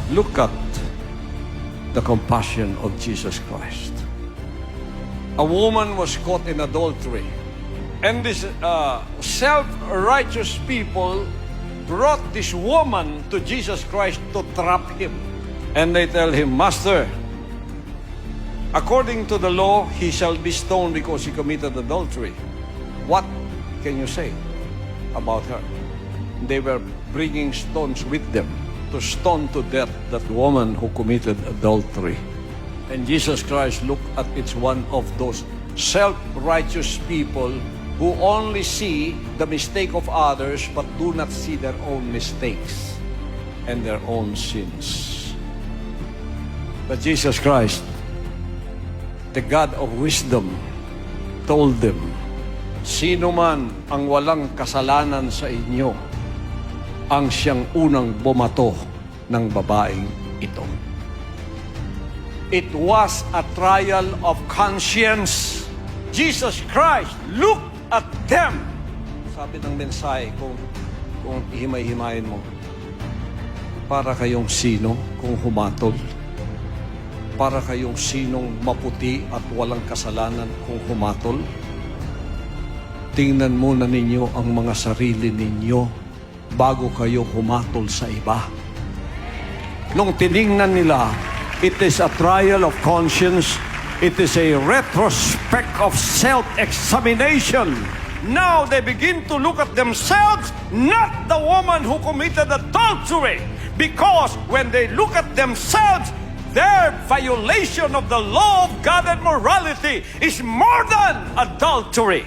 Look at the compassion of Jesus Christ. A woman was caught in adultery. And these self-righteous people brought this woman to Jesus Christ to trap him. And they tell him, Master, according to the law, he shall be stoned because he committed adultery. What can you say about her? They were bringing stones with them to stone to death that woman who committed adultery. And Jesus Christ looked at each one of those self-righteous people who only see the mistake of others but do not see their own mistakes and their own sins. But Jesus Christ, the God of wisdom, told them, sino man ang walang kasalanan sa inyo, ang siyang unang bumato ng babaeng ito. It was a trial of conscience. Jesus Christ looked at them. Sabi ng mensahe, kung ihimay-himayin mo, para kayong sino kung humatol? Para kayong sinong maputi at walang kasalanan kung humatol? Tingnan muna ninyo ang mga sarili ninyo bago kayo humatol sa iba. Nung tiningnan nila, it is a trial of conscience. It is a retrospect of self-examination. Now they begin to look at themselves, not the woman who committed adultery. Because when they look at themselves, their violation of the law of God and morality is more than adultery.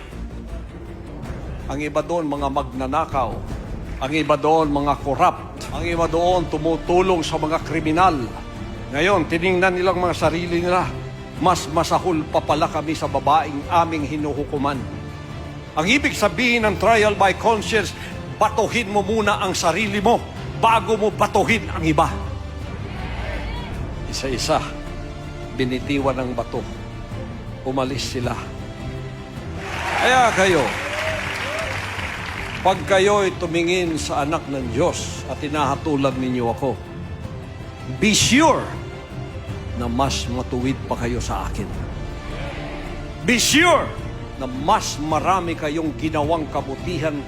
Ang iba doon, mga magnanakaw. Ang iba doon, mga corrupt. Ang iba doon, tumutulong sa mga kriminal. Ngayon, tiningnan nilang mga sarili nila, mas masahol pa pala kami sa babaeng aming hinuhukuman. Ang ibig sabihin ng trial by conscience, batuhin mo muna ang sarili mo bago mo batuhin ang iba. Isa-isa, binitiwan ng bato. Umalis sila. Kaya kayo, pag kayo'y tumingin sa anak ng Diyos at tinahatulan ninyo ako, be sure na mas matuwid pa kayo sa akin. Be sure na mas marami kayong ginawang kabutihan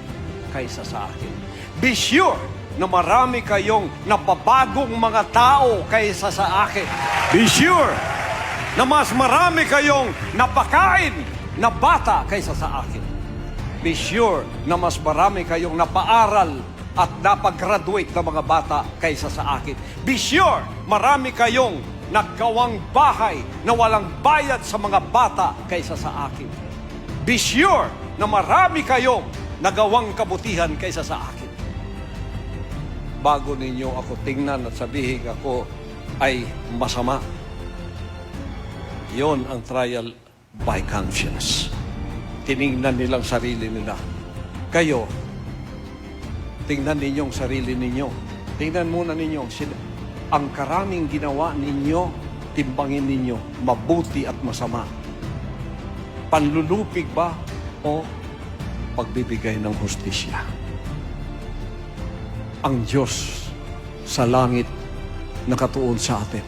kaysa sa akin. Be sure na marami kayong napabagong mga tao kaysa sa akin. Be sure na mas marami kayong napakain na bata kaysa sa akin. Be sure na mas marami kayong napaaral at napag-graduate na mga bata kaysa sa akin. Be sure, marami kayong naggawang bahay na walang bayad sa mga bata kaysa sa akin. Be sure na marami kayong nagawang kabutihan kaysa sa akin. Bago ninyo ako tingnan at sabihin ako ay masama. Yon ang trial by conscience. Tiningnan nilang sarili nila. Kayo, tingnan ninyong sarili ninyo. Tingnan muna ninyo. Ang karaming ginawa ninyo, timbangin ninyo, mabuti at masama. Panlulupig ba o pagbibigay ng hustisya? Ang Diyos sa langit nakatuon sa atin.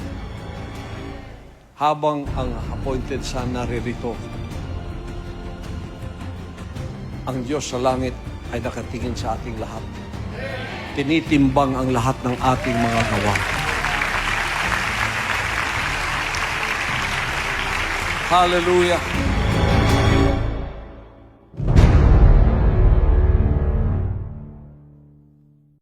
Habang ang appointed son naririto, ang Diyos sa langit ay nakatingin sa ating lahat. Tinitimbang ang lahat ng ating mga gawa. Hallelujah.